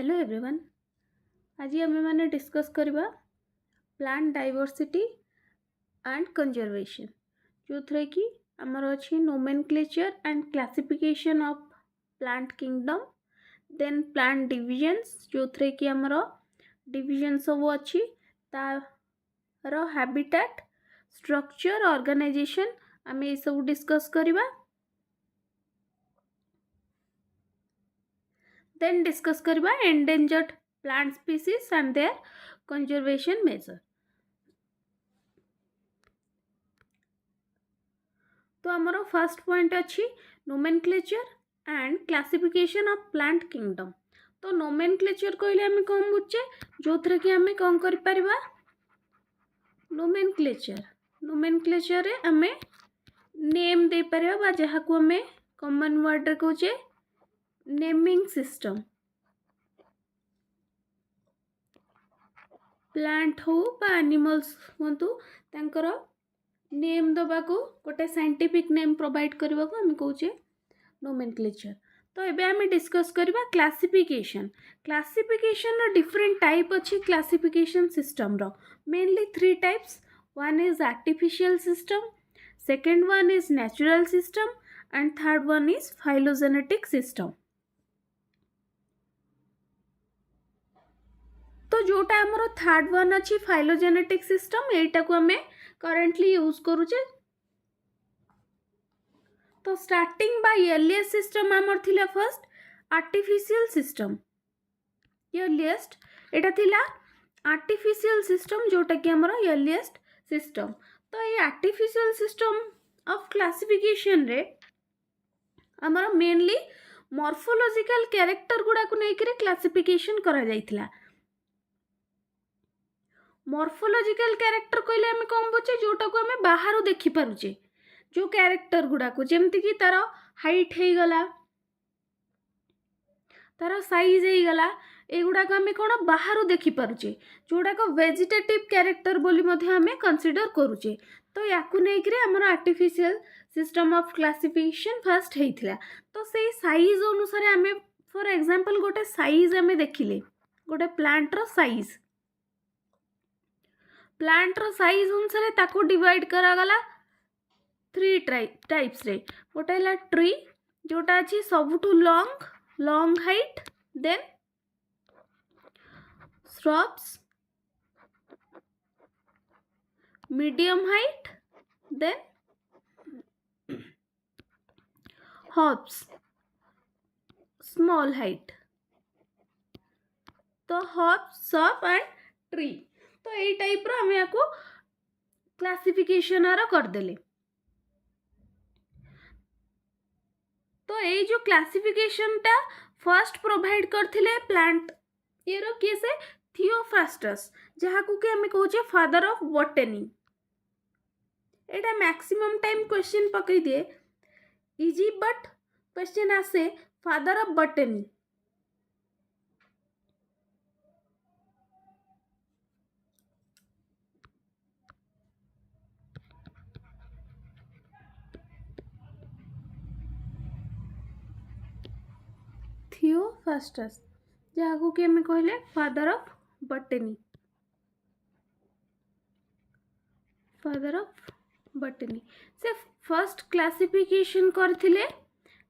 Hello everyone. आज आम मैंने डिस्कस करवा प्लांट डाइवर्सिटी एंड कंजर्वेशन जो थे कि आमर अच्छी nomenclature and classification of plant kingdom, then plant divisions जो थे कि आमर डिविजन सब अच्छी तार हैबिटेट स्ट्रक्चर ऑर्गेनाइजेशन आम ये सब डिस्कस करवा। देन डिस्कस करवा endangered plant species and their conservation measure. तो आमर फर्स्ट पॉइंट अच्छी nomenclature and classification of plant kingdom. तो नोमेनक्लेचर कहले आम कौन बुझे जो थे कि आम कौन कर नोमेनक्लेचर आम नेम दे पारिबा जहाँ को आम कॉमन वर्ड रे कहूचे नेमिंग सिस्टम। प्लांट हो बा एनिमल्स होंतु तांकर नेम दबा को गोटे साइंटिफिक नेम प्रोवाइड करबा को हम कहूचे नोमेनक्लेचर। तो एबे आम डिस्कस करबा क्लासिफिकेशन। क्लासिफिकेशन रो डिफरेंट टाइप अच्छी क्लासिफिकेशन सिस्टम रो mainly 3 types. One is artificial system, second one is natural system and third one is phylogenetic system. तो जोटा आमर थर्ड वन अच्छी फाइलोजेनेटिक सिस्टम एटा को आम करेंटली यूज करूचे। तो स्टार्टिंग बाय अर्लीस्ट सिस्टम आमर थिला फर्स्ट आर्टिफिशियल सिस्टम। अर्लीस्ट एटा थिला आर्टिफिशियल सिस्टम जोटा कि आमर अर्लीस्ट सिस्टम। तो ये आर्टिफिशियल सिस्टम ऑफ क्लासिफिकेशन रे आमर मेनली मॉर्फोलॉजिकल कैरेक्टर गुडा को लेकर क्लासिफिकेशन करा जायतिला। मॉर्फोलॉजिकल कैरेक्टर कहले आम कौन बुझे जोटा को आम बाहर देखि पारुचे जो कैरेक्टर गुडा को जेमती कि तार हाइट हो गला, तार साइज हो गला, एगुड़ा आम कौन बाहर देखि पारुचे जोड़ा को वेजिटेटिव कैरेक्टर बोली मध्य आम कंसीडर करूचे। तो याकू नेकरे हमर artificial system of classification first हेइथिला। तो से साइज अनुसार आम फॉर एग्जांपल गोटे साइज आम देखिले गोटे प्लांट रो साइज, प्लांट रो साइज अनुसार ताको डिवाइड करा गला 3 टाइप्स रे। गोटे है ट्री जोटा अच्छी सबुठू long height, then shrubs medium height, then herbs small height. तो हर्ब्स श्रब एंड ट्री तो यही टाइप रो हमें को क्लासिफिकेशन आर कर देले। तो ये जो क्लासिफिकेशन टा फर्स्ट प्रोवाइड करथिले प्लांट ये रो किए से थियोफ्रास्टस जहाँ को कि हमें कहूचे father of botany. Etah maximum time question पकई दिए इजी बट क्वेश्चन आसे फादर ऑफ बॉटनी। थियोफ्रास्टस जहाँ को कि हमें कहले father of botany, father of botany. से फर्स्ट क्लासिफिकेशन करथिले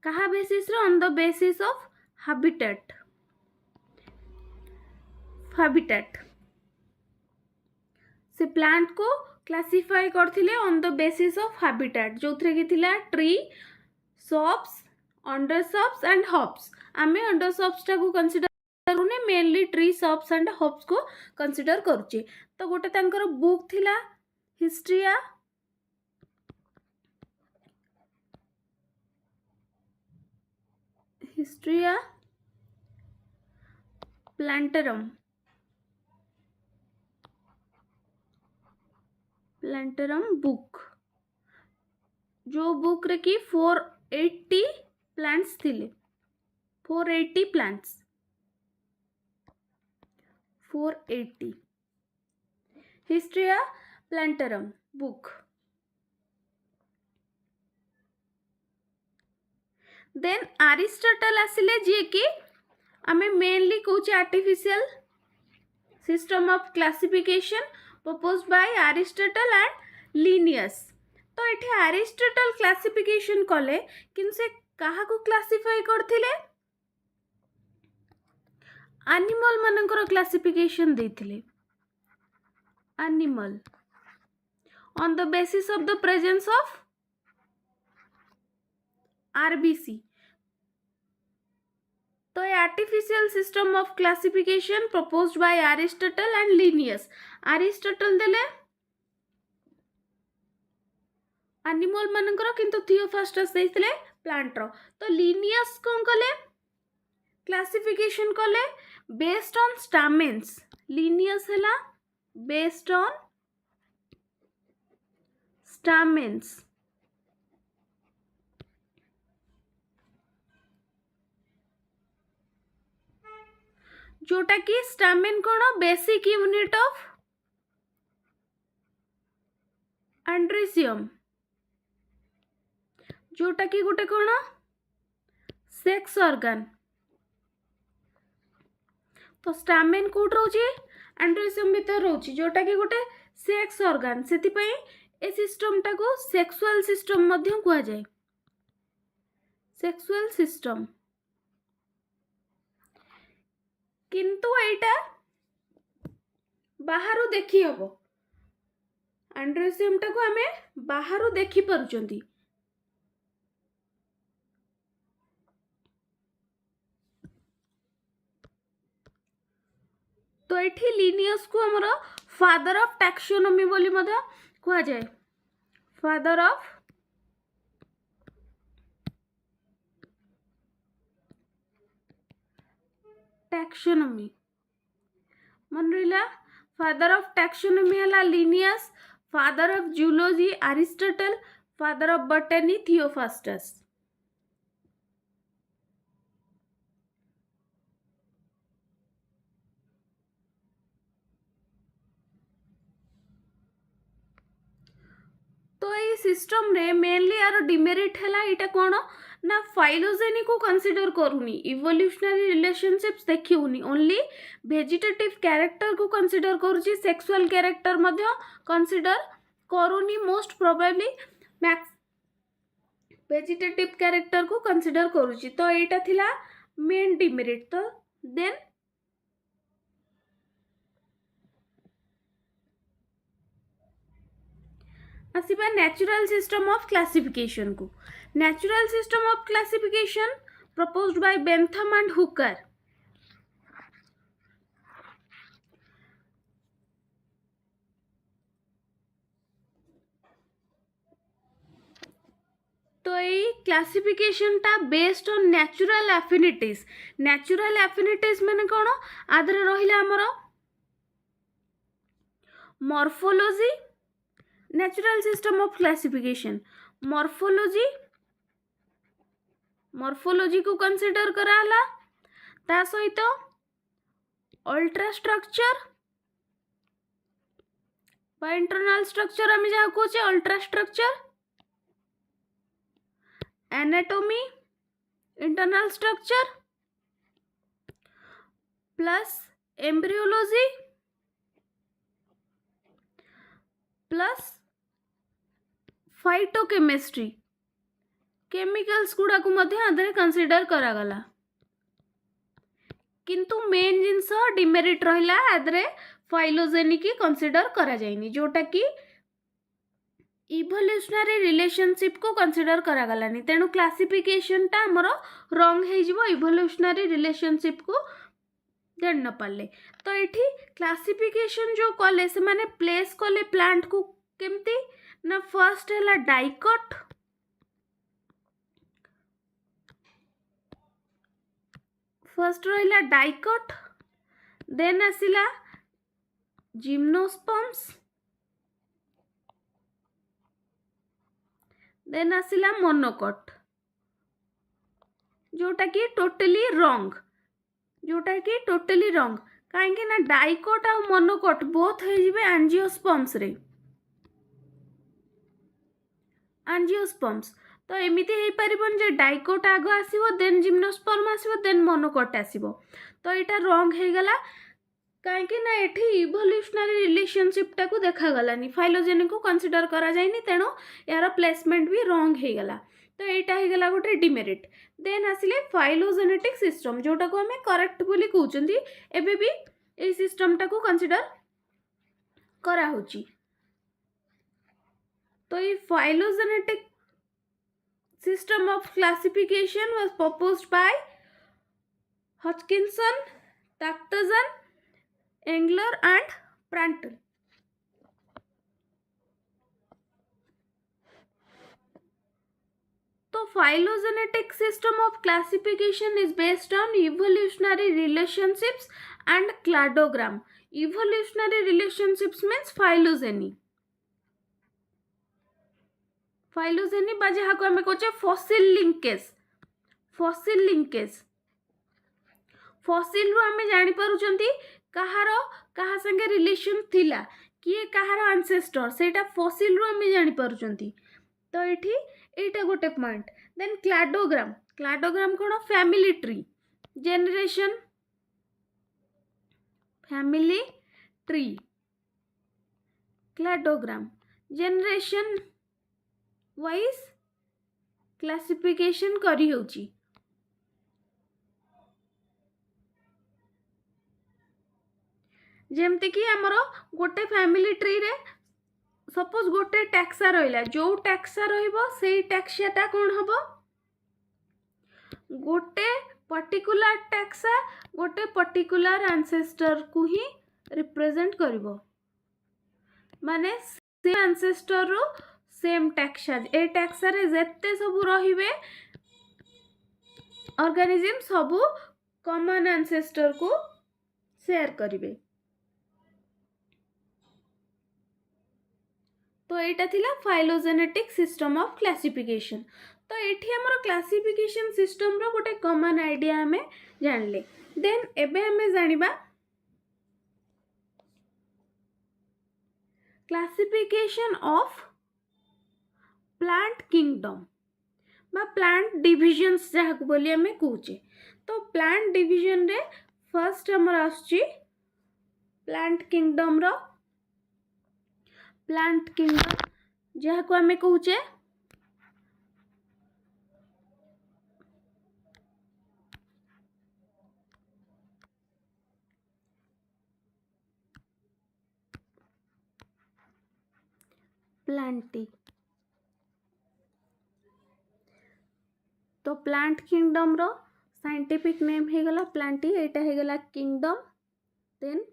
कहा बेसिस रे on the basis of habitat. से प्लांट को क्लासिफाई करथिले on the basis of habitat जो थे कि थिला ट्री, श्रब्स, अंडरश्रब्स एंड हर्ब्स। आमे अंडरश्रब्स टा को consider करूने mainly tree, shrubs and herbs को कंसीडर करूचे। तो गोटे तांकर बुक थिला हिस्ट्रिया प्लांटरम बुक जो बुक रे की 480 प्लांट्स थिले, 480 plants 480 Historia Plantarum book. Then Aristotle आसिले जे कि आमे मेनली कहूचे artificial system of classification proposed by Aristotle and Linnaeus. तो एठी एरिस्टटल क्लासिफिकेशन कले किंतु से काहा को क्लासिफाई करथिले एनिमल मानकर क्लासिफिकेशन देथिले animal on the basis of the presence of RBC। तो ये artificial system of classification proposed by Aristotle and Linnaeus. Aristotle देले एनिमल मानकर किंतु थियोफास्टस देथिले प्लांट रो। तो लिनियस कोन कले क्लासिफिकेशन कले बेस्ड ऑन स्टामेन्स। लिनियस हला बेस्ड ऑन स्टामेन्स। जोटा कि स्टामेन कोन बेसिक यूनिट ऑफ एंड्रीसियम, जोटा कि गोटे कोन सेक्स ऑर्गन। तो स्टामेन कोट रोची एंड्रीसियम भीतर रोची जोटा कि गोटे सेक्स ऑर्गन। सेति पई ए सिस्टम टा को सेक्सुअल सिस्टम मध्य कुआ जाय। सेक्सुअल सिस्टम किंतु एटा बाहरु देखि हबो। एंड्रोसियम टा को हमें बाहरु देखि परुचंती। तो एठी लिनियस को हमर फादर ऑफ टैक्सोनॉमी बोली मधा कुआ जाय। फादर ऑफ टैक्सोनॉमी मन रहिला। फादर ऑफ टैक्सोनॉमी हला Linnaeus, father of zoology Aristotle, father of botany Theophrastus. तो ये सिस्टम रे मेनली यार डिमेरिट हैला एटा कोन ना फाइलोजेनी को कंसीडर करूनी, इवोल्यूशनरी रिलेशनशिप्स देखिउनी, ओनली वेजिटेटिव कैरेक्टर को कंसीडर करूची, सेक्सुअल कैरेक्टर मध्य कंसीडर करूनी। Most probably max vegetative character को कंसीडर करूची। तो एटा थिला मेन डिमेरिट। तो देन आसीबा नेचुरल सिस्टम ऑफ क्लासिफिकेशन को। Natural system of classification proposed by Bentham and Hooker. तो ये क्लासिफिकेशन टा based on natural affinities. Natural affinities माने कोन आदरे रहिला हमरो morphology. Natural system of classification morphology, morphology को कंसीडर कराला। ता सहित अल्ट्रा स्ट्रक्चर बा इंटरनल स्ट्रक्चर आम जहाँ कहे ultra structure, anatomy internal structure plus embryology plus phytochemistry chemicals गुड़ा को मध्य आदरे कंसीडर करागला। किंतु मेन जिनस डिमेरिट रहिला आदरे फाइलोजेनी की कंसीडर करा जायनी, जोटा कि इवोल्यूशनरी रिलेशनशिप को कंसीडर करागलानी। तेणु क्लासिफिकेशन टा हमर रॉन्ग हे जिवो इवोल्यूशनरी रिलेशनशिप को जान न पाले। तो एठी क्लासिफिकेशन जो कले से माने प्लेस कले प्लांट को केमती ना फर्स्ट हैला डाइकट, फर्स्ट रहिला डाइकट, देन आसिला जिम्नोस्पर्म्स, देन आसिला मोनोकट, जोटा कि टोटली रॉन्ग, जोटा कि टोटली रॉन्ग। कहीं ना डाइकट आ मोनोकट बोथ हो जिवे एंजियोस्पर्म्स रे, एंजियोस्पर्म्स। तो एमती हो पारन जे डाइकोट आग आसो देन जिम्नोस्पर्म आसो देन मोनोकोट आसो तो यहाँ रंग हो गला कहीं ना ये इवोल्यूशनरी रिलेशनशिप टाक देखागलानी फाइलोजेनिक को कंसीडर करा जाइनी तेणु यार प्लेसमेंट भी रंग हो गला तो यहाँ हो गला गोटे डिमेरिट देन आसिले फाइलोजेनेटिक सिस्टम जोटा को आम करेक्ट बोली कहते एबे भी ये सिस्टम टाक कंसीडर करा होची तो ये phylogenetic system of classification was proposed by Hodgkinson, Taktajan, Engler and Prandtl. तो phylogenetic system of classification is based on evolutionary relationships and cladogram. Evolutionary relationships means phylogeny. Phylogeny बा जहाँ को आम कहे फसिल लिंकेज फसिल रु आम जापर कहार कहा संगे रिलेशन थिला किए कहार आंसेस्टर सेटा फसिल रु आम जापर तो ये गोटे पॉइंट देन क्लाडोग्राम कौन family tree generation family tree cladogram generation wise classification करी होची जेमती कि आमर गोटे फैमिली ट्री रे सपोज गोटे टैक्सा रहिला जो टैक्सा रहिबो सेही टैक्साटा कोन हबो गोटे पर्टिकुलर टैक्सा गोटे पर्टिकुलर एंसेस्टर को ही रिप्रेजेंट करिवो माने से एंसेस्टर रो सेम टैक्सा ए टैक्सा रे जेते सब रहिबे ऑर्गेनिज्म सब कॉमन एंसेस्टर को शेयर करिवे तो यहाँ थिला फाइलोजेनेटिक सिस्टम ऑफ क्लासिफिकेशन तो ये आमर क्लासिफिकेशन सिस्टम रो गोटे कॉमन आइडिया आमे जानले देन एबे आमे जानिबा क्लासिफिकेशन ऑफ प्लांट किंगडम बा प्लांट डिविजन्स जहाँ को बोली आमे कहूचे तो प्लांट डिविजन रे फर्स्ट हमर आछी प्लांट किंगडम जहाँ को आमे कहूचे प्लांटी तो प्लांट किंगडम रो साइंटिफिक नेम हे गला प्लांटी एटा हे गला किंगडम देन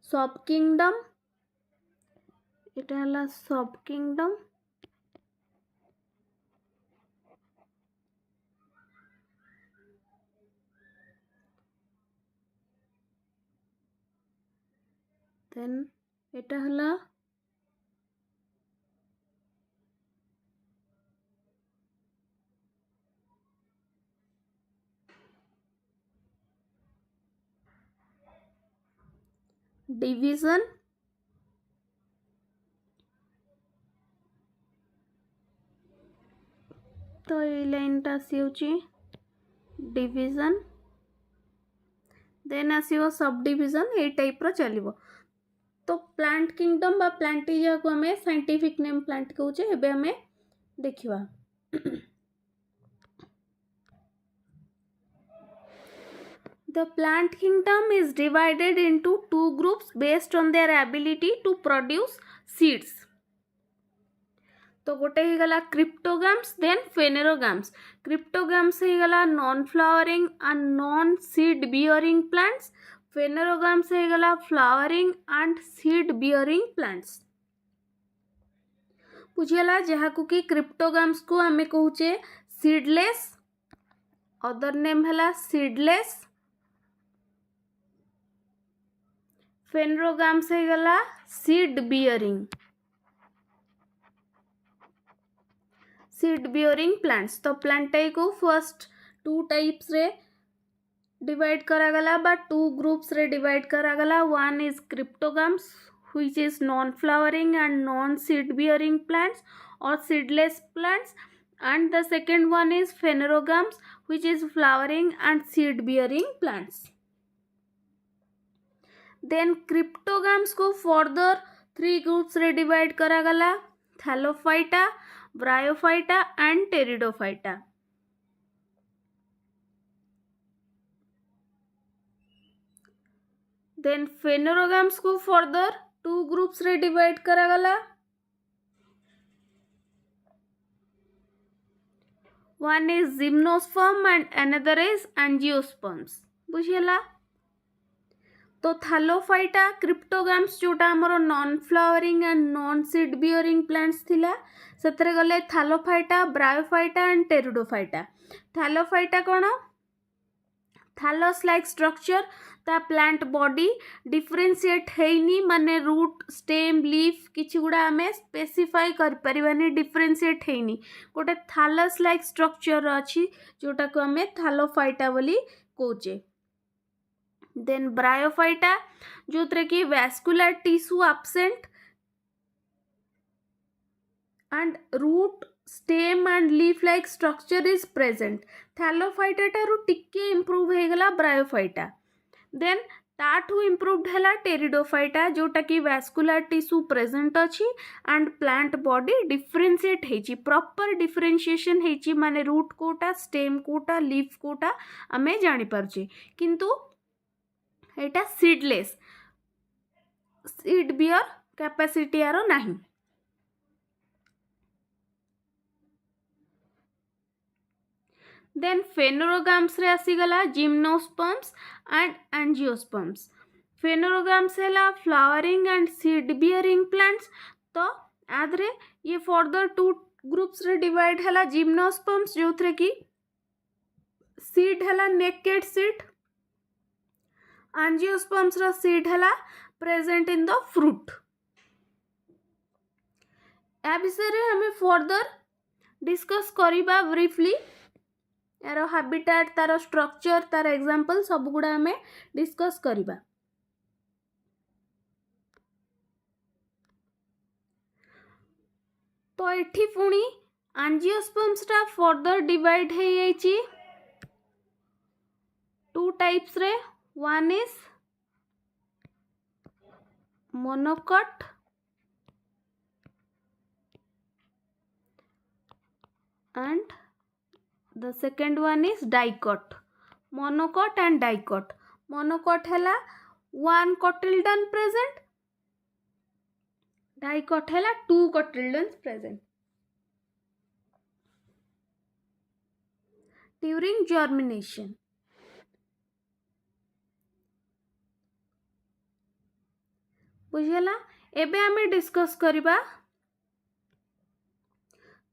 सब किंगडम एटा हला सब किंगडम देन एटा हला डिवीजन तो ये लाइन टा आसी division then आसीबो sub division A type रो चलिबो तो प्लांट किंगडम बा प्लांटी जहाँ को हमें साइंटिफिक नेम प्लांट कहूचे एबे हमें देखिबा The plant kingdom is divided into two groups based on their ability to produce seeds. तो गोटे ही गला क्रिप्टोगाम्स देन फेनेरोगाम्स क्रिप्टोगाम्स ही गला non flowering and non seed bearing plants phanerogams ही गला flowering and seed bearing plants बुझीगला जहाँ को कि क्रिप्टोगाम्स को आमे कहूचे सीडलेस अदर नेम हला सीडलेस फेनेरोगाम्स है गला सीड बियरिंग प्लांट्स तो प्लांटाई को फर्स्ट टू टाइप्स रे डिवाइड करा गला बा टू ग्रुप्स रे डिवाइड करा गला one is cryptogams which is non-flowering and non-seed bearing plants or seedless plants, and the second one is phanerogams, which is flowering and seed bearing plants. Then cryptogams को further 3 groups रे divide करा गला, thallophyta, bryophyta and pteridophyta. Then phanerogams को further 2 groups रे divide करा गला. One is gymnosperm and another is angiosperms. बुझिएला. तो थालोफाइटा क्रिप्टोगाम्स जोटा आमर non flowering and non seed bearing plants थिला सेतरे गले थालोफाइटा, ब्रायोफाइटा एंड टेरिडोफाइटा. थालोफाइटा कौन? थालस लाइक स्ट्रक्चर, ता प्लांट बॉडी डिफरेंशिएट हेनी, माने रूट, स्टेम, लीफ किछि गुडा हमें स्पेसिफाई कर परिबानी, डिफरेंशिएट हेनी. गोटे थालस लाइक स्ट्रक्चर अछि जोटा को हमें थालोफाइटा बोली कहूचे. देन ब्रायोफाइटा जो कि vascular tissue absent and root, stem and leaf like structure is present. Thallophyta ठारू टिके improve हेगला ब्रायोफाइटा. Then ताठू improved हैला टेरिडोफाइटा जोटा कि वैस्कुलर टिश्यू प्रेजेंट अछि and plant body differentiate हेची, proper differentiation हेची, माने root Kota, stem Kota, leaf Kota आमे जानि पारछी. किंतु एटा सीडलेस, सीड बियर कैपेसिटी आरो नाही. देन फेनोरोगाम्स रे आसीगला जिम्नोस्पर्म्स एंड एंजियोस्पर्म्स. फेनोरोगाम्स हैला flowering and seed bearing plants. तो आदरे ये फर्दर 2 ग्रुप्स रे डिवाइड हैला. जिम्नोस्पर्म्स जो थरे की सीड हैला नेकेड सीड, एंजियोस्पर्म्स रा सीड हैला प्रेजेंट इन द फ्रूट. ए विषय रे हमें फर्दर डिस्कस करिबा ब्रीफली. यार हैबिटेट, तार स्ट्रक्चर, तार एग्जांपल सब गुडा हमें डिस्कस करिबा. तो एठी पुणी एंजियोस्पर्म्स टा फर्दर डिवाइड हे जाईची 2 टाइप्स रे. One is monocot and the second one is dicot. Monocot and dicot. Monocot हैला 1 cotyledon present, dicot हैला 2 cotyledons present. During germination, बुझेला. एबे हमें डिस्कस करिबा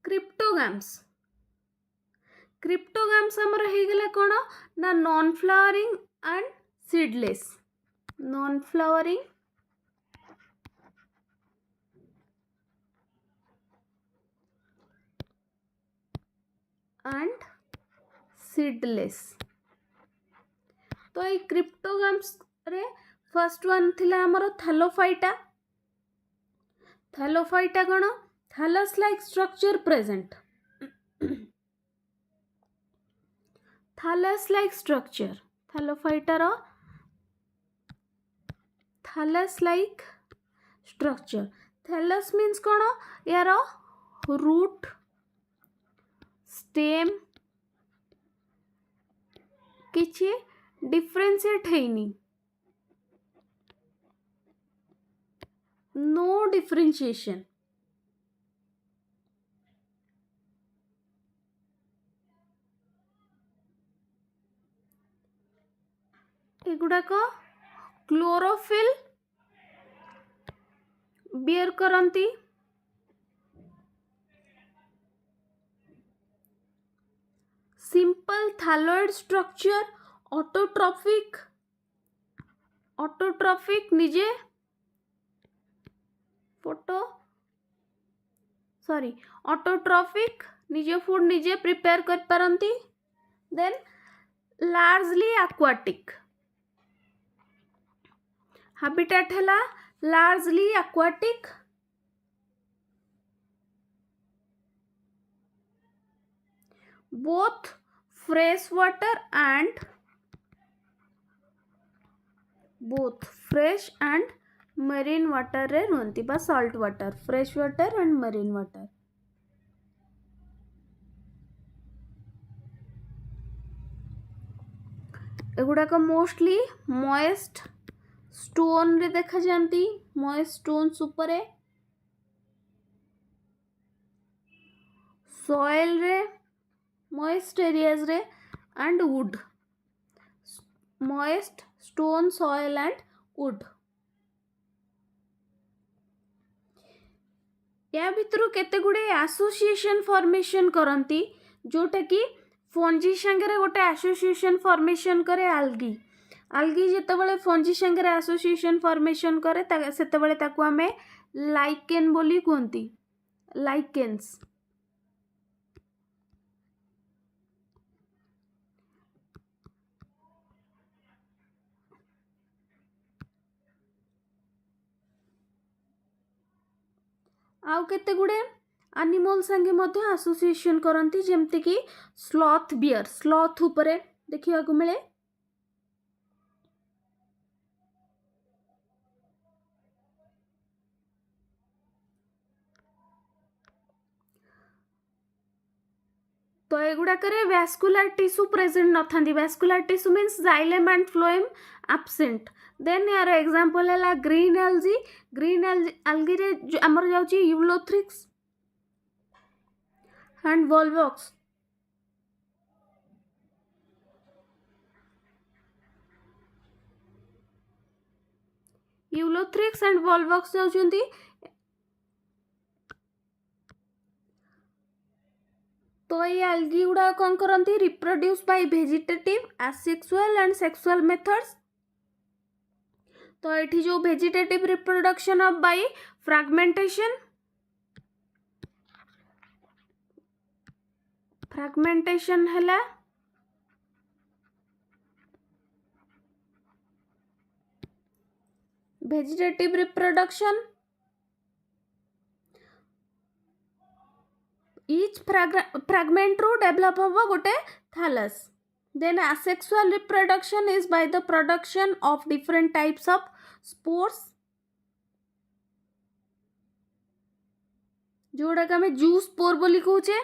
क्रिप्टोगाम्स. क्रिप्टोगाम्स हमर हे गेला कोन ना non flowering and seedless. Non flowering and seedless. तो ये क्रिप्टोगाम्स रे फर्स्ट वन थिला हमर थालोफाइटा. थालोफाइटा कोन? Thallus like structure present. Thallus like structure, Thallophyta रो thallus like structure. Thallus means कोन? यार रूट, स्टेम किछि डिफरेंशिएट हेनी, no differentiation. एगुड़ाक क्लोरोफिल बियर करंती. Simple thalloid structure, autotrophic. Autotrophic निजे फोटो सॉरी ऑटोट्रॉफिक निजे फूड निजे प्रिपेयर कर पारंती. Then largely aquatic. हैबिटेट हैला largely aquatic, both fresh water and marine water रे रुहंती बा salt water, fresh water and marine water. एगुड़ाक मोस्टली मॉइस्ट स्टोन रे देखा जाती, मॉइस्ट स्टोन्स उपरे, सॉइल रे, मॉइस्ट एरियाज रे and wood, moist stone soil and wood. या भितर केते गुडे एसोसिएशन फॉर्मेशन करंती जोटा कि फंजी संगे गोटे एसोसिएशन फॉर्मेशन करे आल्गी. आल्गी जेतेबेले फंजी संगे एसोसिएशन फॉर्मेशन करे सेतेबेले ताकू आमे लाइकेन बोली कहंती, लाइकेन्स. आउ केते गुडे एनिमल संगे मध्य एसोसिएशन करंती जेमते कि स्लॉथ बियर, स्लॉथ उपरे देखिया को मिले. तो एगुड़ाकरे वैस्कुलर टिश्यू प्रेजेंट न थांदी. Vascular tissue means xylem and phloem absent. Then यार एग्जांपल है ग्रीन एल्गी. ग्रीन एल्गी रे जो हमर जाउची Ulothrix and Volvox. Ulothrix and Volvox जाउचंती. तो ये एल्गी गुड़ा कौन करती, reproduce by vegetative, asexual and sexual methods. तो ये जो vegetative reproduction of by fragmentation, fragmentation है वेजिटेटिव रिप्रोडक्शन. each fragment रू डेवलप होबो गोटे thallus. Then asexual reproduction is by the production of different types of spores, जोड़ा का में जू स्पोर बोली कहूचे.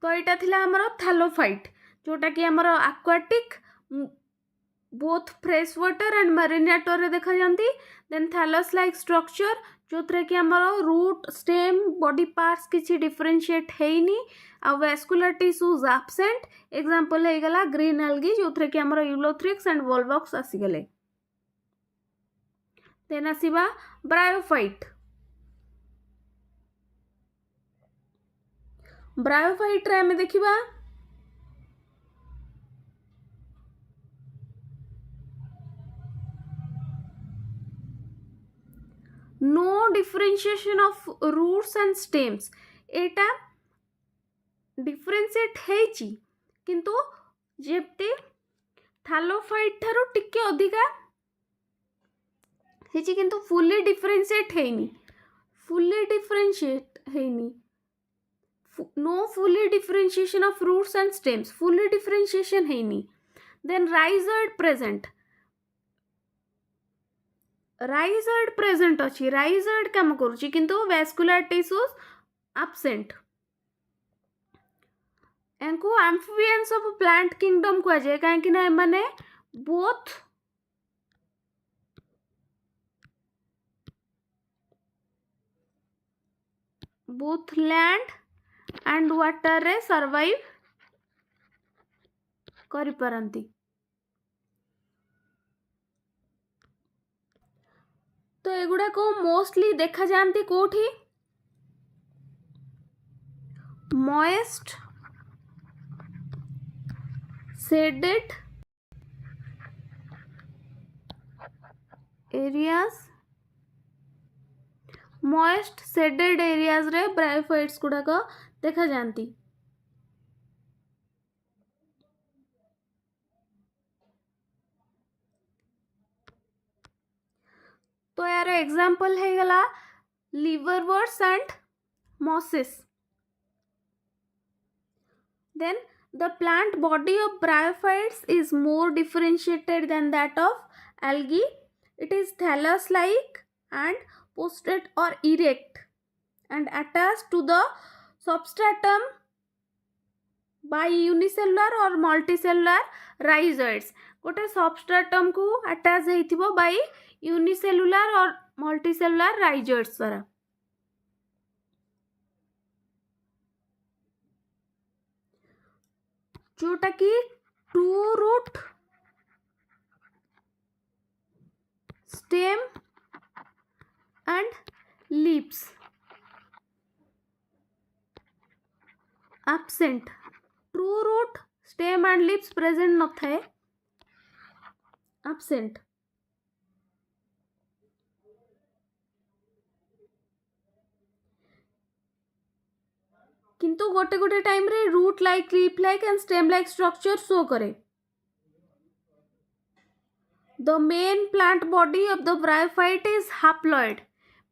तो यहाँ थिला हमर थैलोफाइट जोटा कि हमर aquatic, both fresh water and marine water रे देखा जाती. Then thallus like structure जो थे कि हमर रूट, स्टेम, बॉडी पार्ट्स किसी डिफरेंशिएट है आ वैस्कुलर टिश्यूज एब्सेंट. एग्जांपल है गला ग्रीन एल्गी जो थे कि हमर यूलोथ्रिक्स एंड वोल्वॉक्स आसीगले. देन आसीबा ब्रायोफाइट. ब्रायोफाइट रे हमें देखिबा no differentiation of roots and stems. एटा डिफरेंशिएट हेची किंतु जेते थैलोफाइट थारो टिके अधिका हेची किंतु फुल्ली डिफरेंशिएट हेनी. फुल्ली डिफरेंशिएट हेनी. No fully differentiation of roots and stems. Fully differentiation हेनी. Then राइजर्ड present. राइजर्ड प्रेजेंट अच्छी. राइजर्ड काम करुची किंतु वैस्कुलर टिश्यूज एब्सेंट. एंको एम्फिबियंस ऑफ प्लांट किंगडम को जाए कहीं ना माने बोथ लैंड एंड वाटर रे सर्वाइव करि परंती. तो एगुड़ा को मोस्टली देखा जाती कोठी, moist shaded areas. Moist shaded areas रे ब्रायोफाइट्स गुड़ाक देखा जाती. यार एग्जांपल है गला liverworts and mosses. Then the plant body of bryophytes is more differentiated than that of algae. It is thallus like and postate or erect and attached to the substratum by unicellular or multicellular rhizoids. गोटे substratum को attach होइथिबो बाय unicellular और multicellular rhizoids द्वारा. जोटा कि true root stem and leaves absent. True root stem and leaves present न थाए, absent. किंतु गोटे गोटे टाइम रे root like leaf like and stem like structure show करे. The main plant body of the bryophyte is haploid.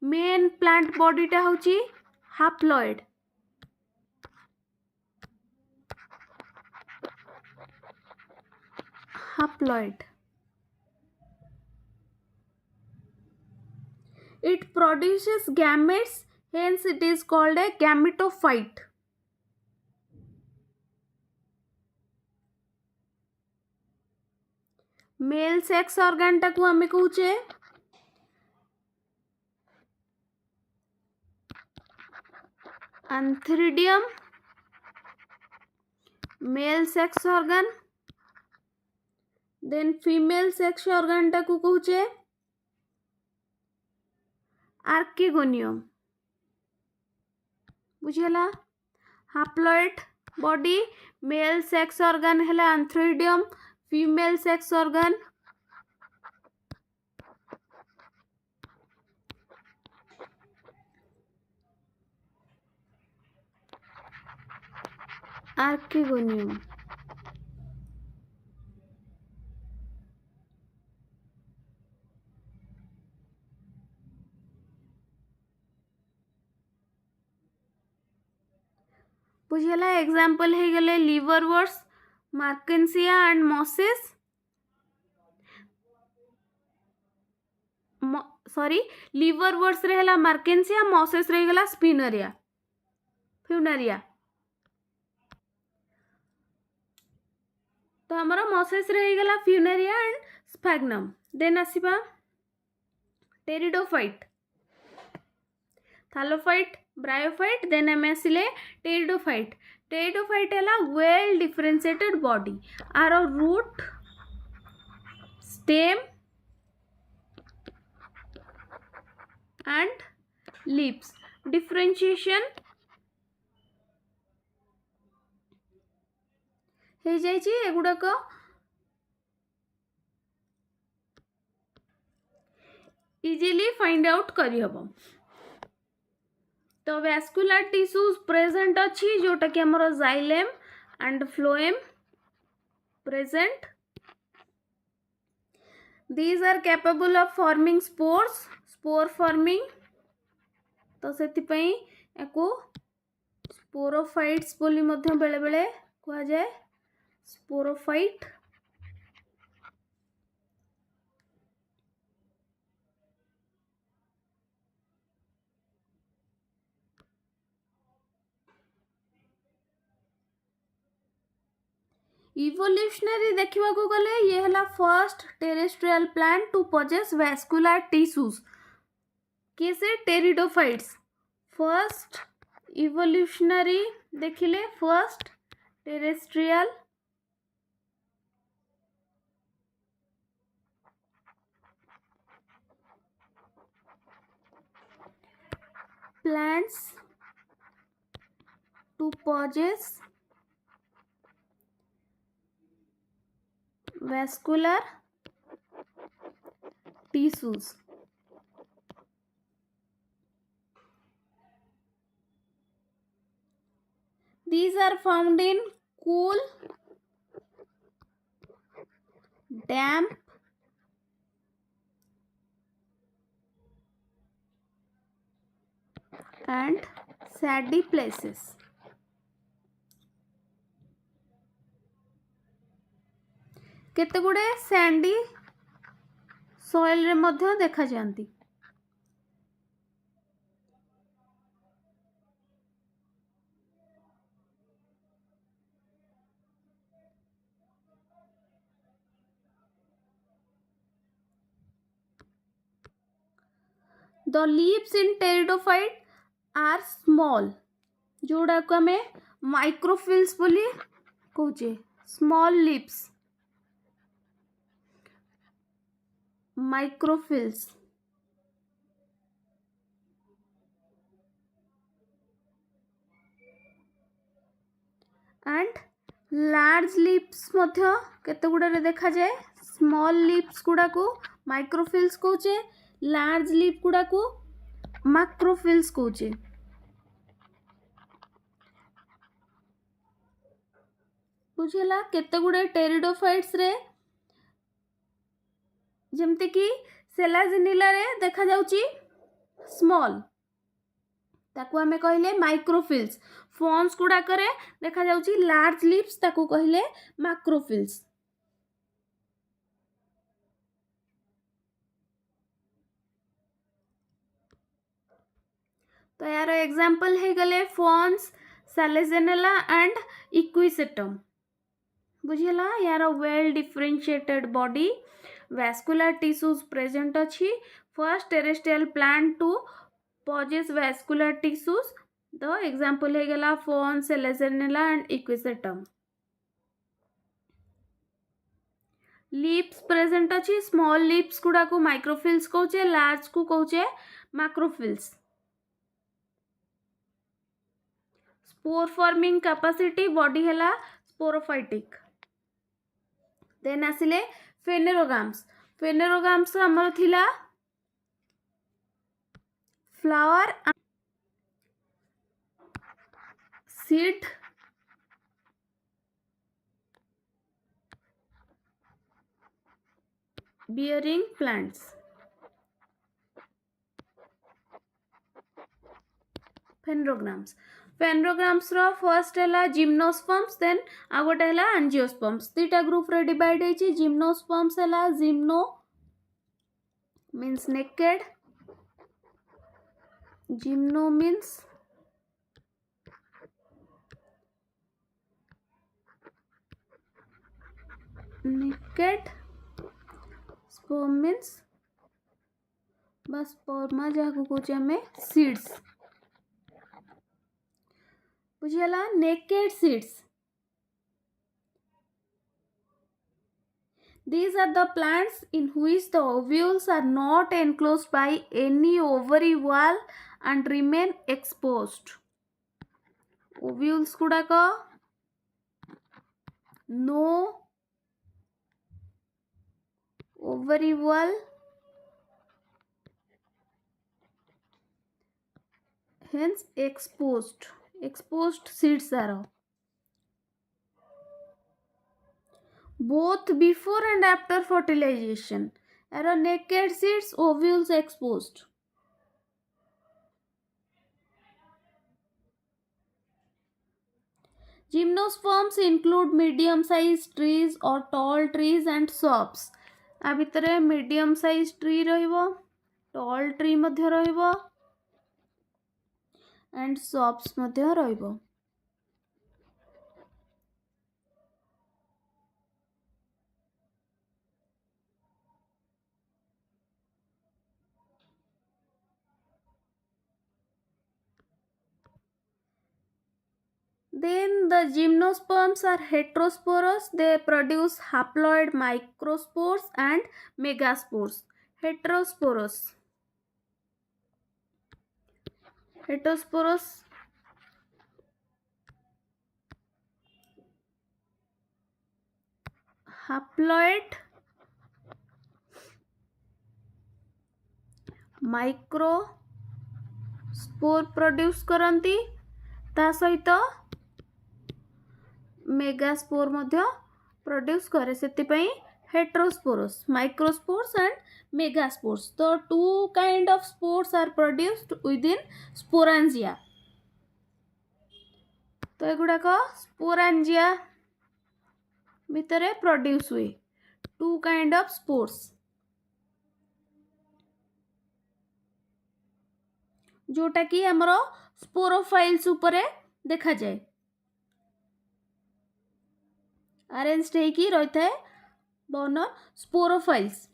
Main plant body टा होची haploid. Haploid. It produces gametes, hence it is called a gametophyte. Male sex organ टा को हमें कहूचे antheridium male sex organ. Then female sex organ टा को कहूचे archegonium. बुझेला. Haploid body male sex organ है antheridium, female sex organ archegonium. बुझेला. एग्जांपल है गले liverworts, Marchantia and mosses. Sorry liverworts रे हला मार्केंसिया, मॉसेस रे गला स्पिनरिया फ्यूनरिया. तो हमारा मॉसेस रे गला फ्यूनरिया एंड स्फैग्नम. देन आसीबा टेरिडोफाइट, थालोफाइट, ब्रायोफाइट. देन आम आसिले टेरिडोफाइट. टेरिडोफाइट है वेल डिफरेंशिएटेड बॉडी. आर root stem and leaves differentiation हो जाइए. एगुड़ाक इजिली फाइंड आउट करहब. तो वैस्कुलर टिश्यूज प्रेजेंट अच्छी जोटा कि हमर xylem and phloem present. These are capable of forming spores, spore forming. तो सेतिपई एको स्पोरोफाइट्स बोली मध्य बेले बेले कहा जाए. स्पोरोफाइट. इवोल्यूशनरी देखा गले ये है first terrestrial plant to possess vascular tissues. किसे टेरिडोफाइट्स. फर्स्ट इवोल्यूशनरी देखिले first terrestrial plants to possess vascular tissues. These are found in cool, damp, and sandy places. केते गुडे सैंडी सॉइल रे मध्य देखा जाती. The leaves in pteridophyte are small. जोड़ा को हमें माइक्रोफिल्स बोली कहूचे. Small leaves microphylls and large leaves मध्य केते गुडा देखा जाए. स्मॉल लिप्स गुडा को माइक्रोफिल्स कहूचे. लार्ज लिप गुडा को मैक्रोफिल्स कहूचे. बुझेला केते गुडे टेरिडोफाइट्स रे जेमते कि सेलाजिनिला रे देखा जाउची स्मॉल ताकू हमें कहले माइक्रोफिल्स. फॉन्स गुडा करे देखा जाउची लार्ज लिप्स ताकू कहले मैक्रोफिल्स. तो यार एग्जांपल है गले फॉन्स सेलेजेनेला एंड इक्विसेटम. बुझेला यार well differentiated body vascular tissues present अच्छी. First terrestrial plant to possess vascular tissues. The example है गला fern Selaginella and Equisetum. Leaves present अच्छी. स्मॉल लिप्स गुडा को माइक्रोफिल्स कहूचे. लार्ज को कहूचे macrophylls. Spore forming capacity body हैला स्पोरोफाइटिक. देन आसिले फेनेरोगाम्स. फेनेरोगाम्स हमर थिला flower seed bearing plants. Phanerogams. Phanerogams रो फर्स्ट हैला जिम्नोस्पर्म्स. देन आ गोटे हैला एंजियोस्पर्म्स. तीटा ग्रुप रे डिवाइड हेची. जिम्नोस्पर्म्स हैला gymno means naked. Gymno means naked. Sperm means बस स्पर्मा जहाँ को कहूचे हमें सीड्स. बुझियला naked seeds. These are the plants in which the ovules are not enclosed by any ovary wall and remain exposed. Ovules गुड़ाक no ovary wall, hence exposed. Exposed seeds are both before and after fertilization. Are naked seeds, ovules exposed. Gymnosperms include medium sized trees or tall trees and shrubs. आ भितरे medium sized tree रहिबो, tall tree मध्य रहिबो and shrubs मध्य रहिबो. Then the gymnosperms are heterosporous. They produce haploid microspores and megaspores. Heterosporous. Heterosporous haploid microspore produce करंती. ता सहित megaspore मध्य produce करे. सेति पई heterospores, microspores and megaspores. The two kind of spores are produced within sporangia. तो एगुड़ाक स्पोरांजिया भितर produce हुए to kind of spores जोटा कि हमरो स्पोरोफाइल्स उपरे देखा जाए अरेंज्ड होइकी रही थाए बन स्पोरोफाइल्स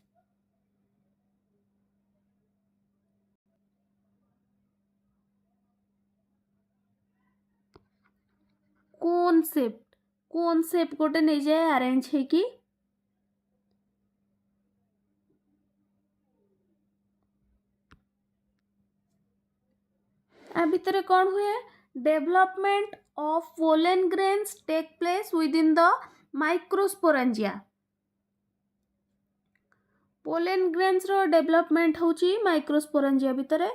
कोन शेप गोटे नहीं जाए अरेंज होइकी आ भितर कौन हुए development of pollen grains take place within the microsporangia pollen grains रो डेवलपमेंट होची माइक्रोस्पोरेंजिया भितर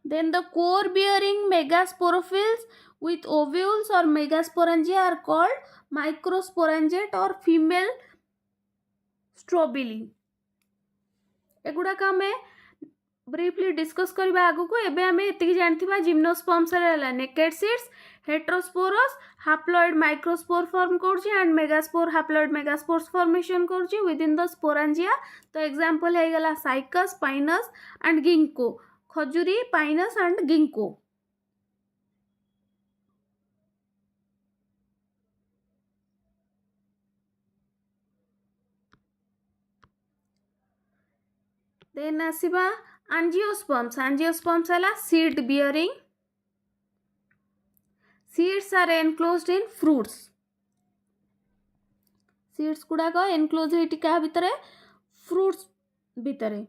then the core bearing megasporophylls with ovules or megasporangia are called microsporangiate or female strobili एगुड़ाक आम ब्रीफली डिस्कस करबा आगु को एबे आमे एतिकी जानथिबा जिम्नोस्पर्म्स रे naked seeds heterosporous haploid microspore form करछि and megaspore haploid megaspores formation करछि विद इन द स्पोरांजिया तो एग्जांपल हे गेला साइकस पाइनस एंड गिंको खजुरी पाइनस एंड गिंको देन आसीबा एंजियोस्पर्म्स हला seed bearing seeds are enclosed in fruits seeds गुड़ाक enclose होइटी का भितरे फ्रूट्स भितरे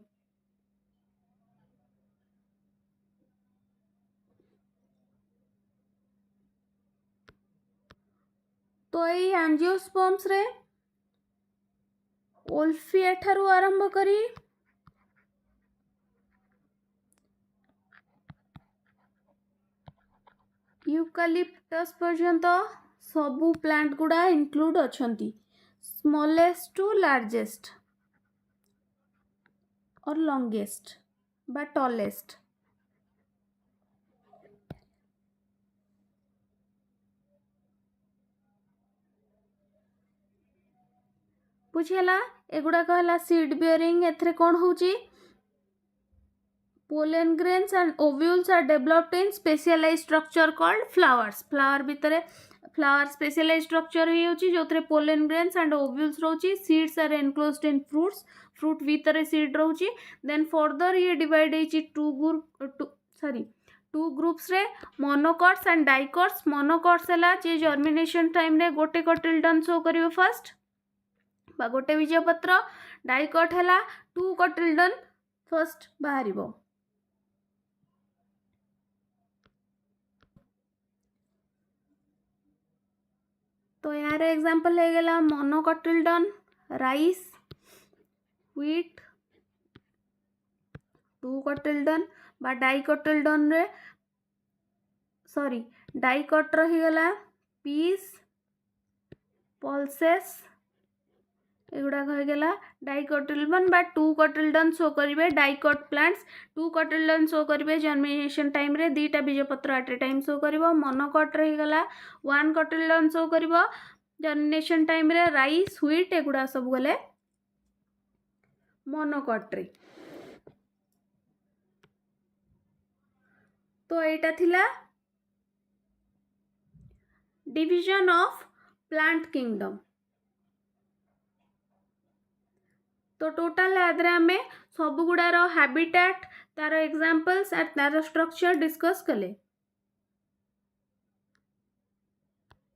तो ये एंजियोस्पर्म्स रे ओल्फिया ठारू आरंभ करी यूकालिप्टस पर्यंत सबू प्लांट गुड़ा इंक्लूड अछंती स्मॉलेस्ट टू लार्जेस्ट और लॉन्गेस्ट बा टॉलेस्ट बुझेला एगुड़ा कहला सीड बियरिंग एथरे कौन होची pollen grains and ovules are developed in specialized structure called flowers flower भितरे flower specialized structure होची जोथरे pollen grains and ovules रहउची seeds are enclosed in fruit भितरे seed रहउची then further ये divide होची two groups रे monocots and dicots monocots हला जे germination time रे गोटे cotyledon show करिवो first बा गोटे बीजपत्र डाइकट हला टू cotyledon first बाहरिबो तो यार एग्जांपल है गेला मोनोकटिल्डन राइस व्हीट टू कटिल्डन बा डाइकटिल्डन रे सॉरी डाइकट रही गला पीस पल्सेस एगुड़ा कह गला डाइकोटिल्डन बा टू कटिल्डन शो करिवे डाइकोट प्लांट्स टू कटिल्डन शो करिवे जर्मिनेशन टाइम रे दीटा बीजपत्र एट ए टाइम शो करिवो मोनोकट रही गला वन कटिल्डन शो करिवो जर्मिनेशन टाइम रे राइस व्हीट एगुड़ा सब गले मोनोकट रे तो एटा थिला डिविजन ऑफ प्लांट किंगडम तो टोटाल आदरे आमे सब गुड़ार हैबिटेट तार एग्जांपल्स एंड तार स्ट्रक्चर डिस्कस कले।